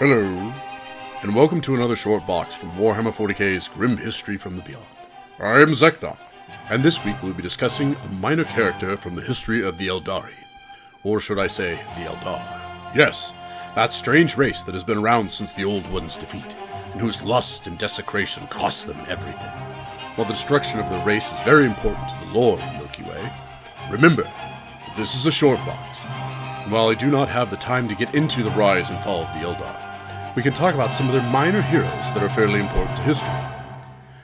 Hello, and welcome to another short box from Warhammer 40k's Grim History from the Beyond. I am Zeckthar, and this week we'll be discussing a minor character from the history of the Eldari. Or should I say, the Eldar. Yes, that strange race that has been around since the Old One's defeat, and whose lust and desecration cost them everything. While the destruction of the race is very important to the lore of the Milky Way, remember that this is a short box, and while I do not have the time to get into the rise and fall of the Eldar, we can talk about some of their minor heroes that are fairly important to history.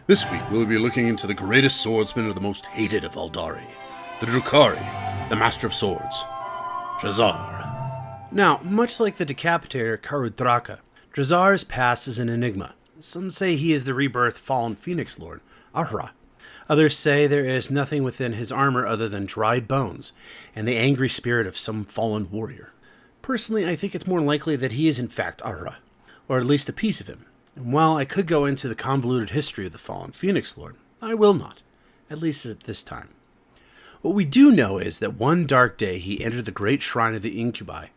This week we'll be looking into the greatest swordsman of the most hated of Eldari, the Drukari, the Master of Swords, Drahzar. Now, much like the decapitator Drukari, Drahzar's past is an enigma. Some say he is the rebirth fallen Phoenix Lord, Ahura. Others say there is nothing within his armor other than dried bones and the angry spirit of some fallen warrior. Personally, I think it's more likely that he is in fact Ahura, or at least a piece of him. And while I could go into the convoluted history of the fallen Phoenix Lord, I will not, at least at this time. What we do know is that one dark day he entered the great shrine of the Incubi,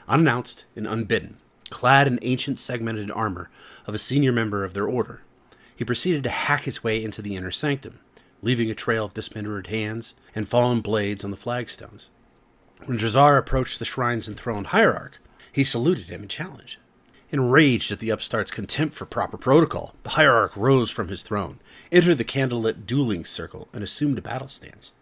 unannounced and unbidden, clad in ancient segmented armor of a senior member of their order. He proceeded to hack his way into the inner sanctum, leaving a trail of dismembered hands and fallen blades on the flagstones. When Drahzar approached the shrine's enthroned hierarch, he saluted him in challenge. Enraged at the upstart's contempt for proper protocol, the hierarch rose from his throne, entered the candlelit dueling circle, and assumed a battle stance.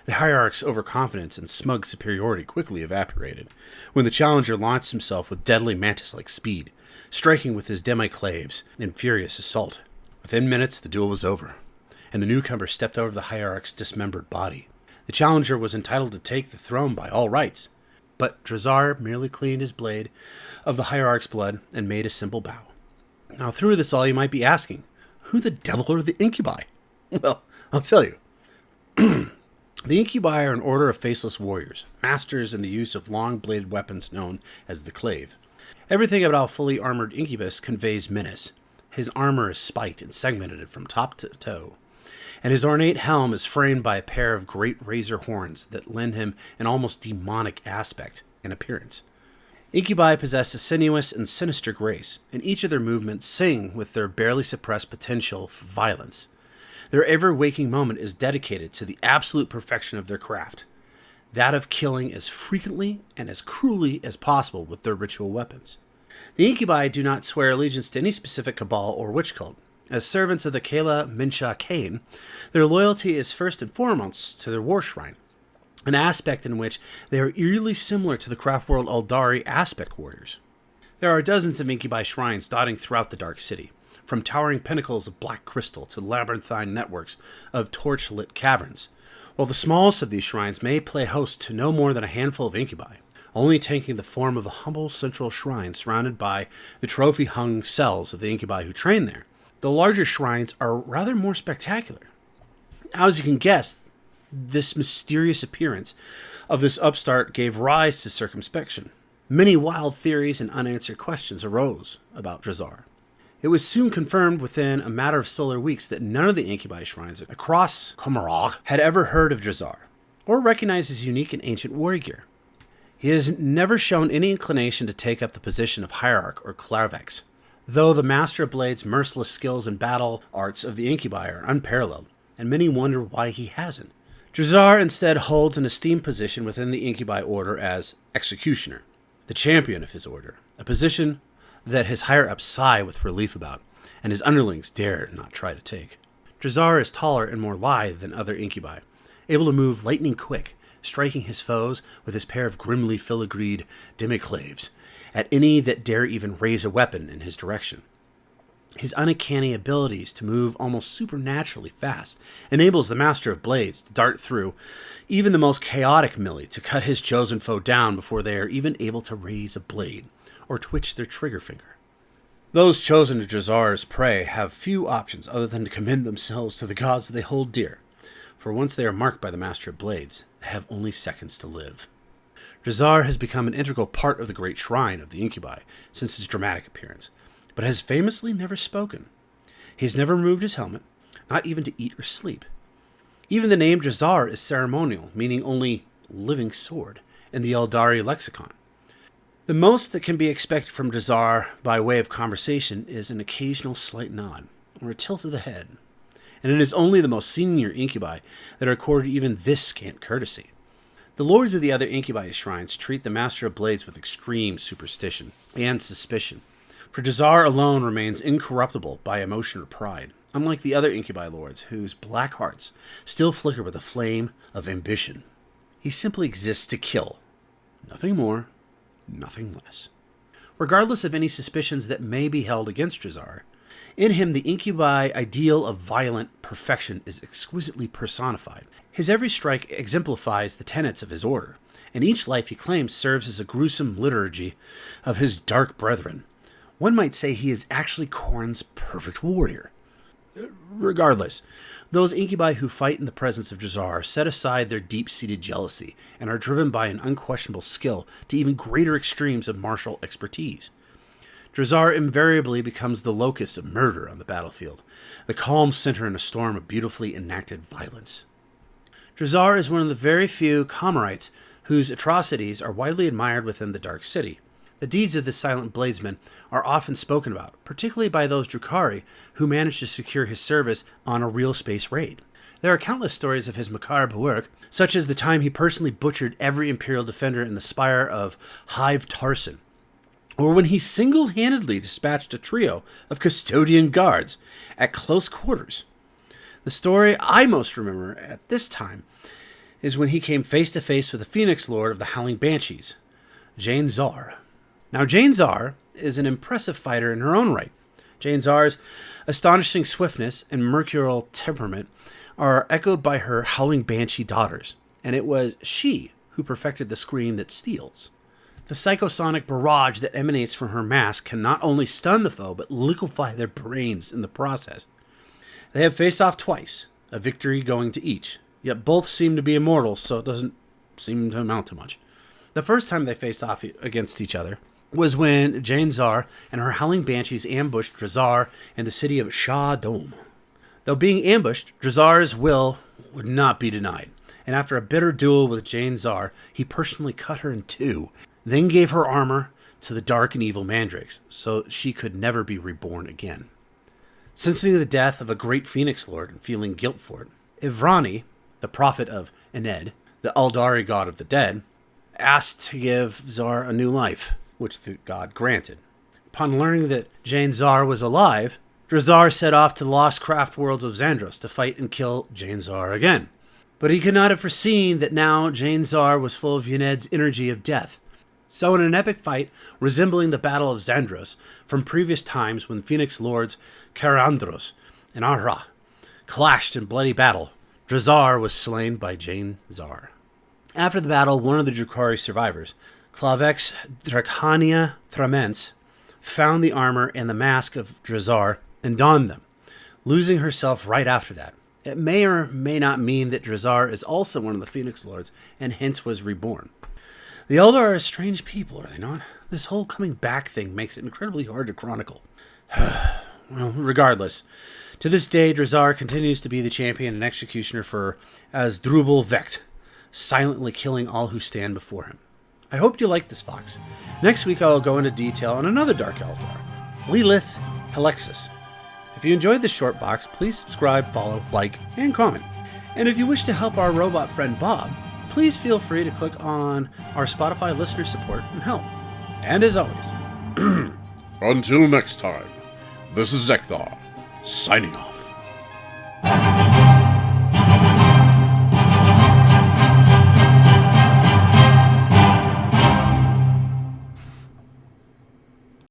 The hierarch's overconfidence and smug superiority quickly evaporated when the challenger launched himself with deadly mantis-like speed, striking with his demiclaves in furious assault. Within minutes, the duel was over, and the newcomer stepped over the hierarch's dismembered body. The challenger was entitled to take the throne by all rights, but Drahzar merely cleaned his blade of the hierarch's blood and made a simple bow. Now, through this all, you might be asking, who the devil are the Incubi? Well, I'll tell you. The Incubi are an order of faceless warriors, masters in the use of long-bladed weapons known as the clave. Everything about a fully armored incubus conveys menace. His armor is spiked and segmented from top to toe, and his ornate helm is framed by a pair of great razor horns that lend him an almost demonic aspect and appearance. Incubi possess a sinuous and sinister grace, and each of their movements sing with their barely suppressed potential for violence. Their ever-waking moment is dedicated to the absolute perfection of their craft, that of killing as frequently and as cruelly as possible with their ritual weapons. The Incubi do not swear allegiance to any specific cabal or witch cult. As servants of the Kala Minsha Kane, their loyalty is first and foremost to their war shrine, an aspect in which they are eerily similar to the craft-world Eldari aspect warriors. There are dozens of Incubi shrines dotting throughout the Dark City, from towering pinnacles of black crystal to labyrinthine networks of torch-lit caverns. While the smallest of these shrines may play host to no more than a handful of Incubi, only taking the form of a humble central shrine surrounded by the trophy-hung cells of the Incubi who train there, the larger shrines are rather more spectacular. As you can guess, this mysterious appearance of this upstart gave rise to circumspection. Many wild theories and unanswered questions arose about Drahzar. It was soon confirmed within a matter of solar weeks that none of the Incubi shrines across Comarog had ever heard of Drahzar, or recognized his unique and ancient warrior gear. He has never shown any inclination to take up the position of hierarch or Clarvex, though the Master of Blade's merciless skills and battle arts of the Incubi are unparalleled, and many wonder why he hasn't. Drahzar instead holds an esteemed position within the Incubi order as Executioner, the champion of his order, a position that his higher-ups sigh with relief about, and his underlings dare not try to take. Drahzar is taller and more lithe than other Incubi, able to move lightning quick, striking his foes with his pair of grimly filigreed demiclaves, at any that dare even raise a weapon in his direction. His uncanny abilities to move almost supernaturally fast enables the Master of Blades to dart through even the most chaotic melee to cut his chosen foe down before they are even able to raise a blade or twitch their trigger finger. Those chosen to Drahzar's prey have few options other than to commend themselves to the gods they hold dear, for once they are marked by the Master of Blades, they have only seconds to live. Drahzar has become an integral part of the great shrine of the Incubi since his dramatic appearance, but has famously never spoken. He has never removed his helmet, not even to eat or sleep. Even the name Drahzar is ceremonial, meaning only living sword in the Eldari lexicon. The most that can be expected from Drahzar by way of conversation is an occasional slight nod, or a tilt of the head. And it is only the most senior incubi that are accorded even this scant courtesy. The lords of the other incubi shrines treat the Master of Blades with extreme superstition and suspicion, for Drahzar alone remains incorruptible by emotion or pride, unlike the other incubi lords whose black hearts still flicker with the flame of ambition. He simply exists to kill. Nothing more, nothing less. Regardless of any suspicions that may be held against Drahzar, in him the incubi ideal of violent perfection is exquisitely personified. His every strike exemplifies the tenets of his order, and each life he claims serves as a gruesome liturgy of his dark brethren. One might say he is actually Khorne's perfect warrior. Regardless, those incubi who fight in the presence of Drahzar set aside their deep-seated jealousy and are driven by an unquestionable skill to even greater extremes of martial expertise. Drahzar invariably becomes the locus of murder on the battlefield, the calm center in a storm of beautifully enacted violence. Drahzar is one of the very few Comorites whose atrocities are widely admired within the Dark City. The deeds of this silent bladesman are often spoken about, particularly by those Drukari who managed to secure his service on a real space raid. There are countless stories of his macabre work, such as the time he personally butchered every Imperial defender in the spire of Hive Tarson, or when he single-handedly dispatched a trio of custodian guards at close quarters. The story I most remember at this time is when he came face-to-face with the Phoenix Lord of the Howling Banshees, Drahzar. Now, Drahzar is an impressive fighter in her own right. Drahzar's astonishing swiftness and mercurial temperament are echoed by her Howling Banshee daughters, and it was she who perfected the scream that steals. The psychosonic barrage that emanates from her mask can not only stun the foe, but liquefy their brains in the process. They have faced off twice, a victory going to each, yet both seem to be immortal, so it doesn't seem to amount to much. The first time they faced off against each other was when Drahzar and her Howling Banshees ambushed Drahzar in the city of Shah Dome. Though being ambushed, Drahzar's will would not be denied, and after a bitter duel with Drahzar, he personally cut her in two, then gave her armor to the dark and evil mandrakes, so she could never be reborn again. Sensing the death of a great Phoenix Lord and feeling guilt for it, Ivrani, the prophet of Ened, the Eldari god of the dead, asked to give Zar a new life, which the god granted. Upon learning that Drahzar was alive, Drahzar set off to the lost craft worlds of Xandros to fight and kill Drahzar again. But he could not have foreseen that now Drahzar was full of Yened's energy of death. So in an epic fight resembling the Battle of Xandros from previous times when Phoenix Lords Karandros and Ahra clashed in bloody battle, Drahzar was slain by Drahzar. After the battle, one of the Drukari survivors, Clavex Dracania Tramens, found the armor and the mask of Drahzar and donned them, losing herself right after that. It may or may not mean that Drahzar is also one of the Phoenix Lords and hence was reborn. The Eldar are a strange people, are they not? This whole coming back thing makes it incredibly hard to chronicle. Well, regardless, to this day, Drahzar continues to be the champion and executioner for Asdrubal Vecht, silently killing all who stand before him. I hope you liked this, Fox. Next week, I'll go into detail on another Dark Eldar, Lilith Helixis. If you enjoyed this short box, please subscribe, follow, like, and comment. And if you wish to help our robot friend Bob, please feel free to click on our Spotify listener support and help. And as always, until next time, this is Zeckthar, signing off.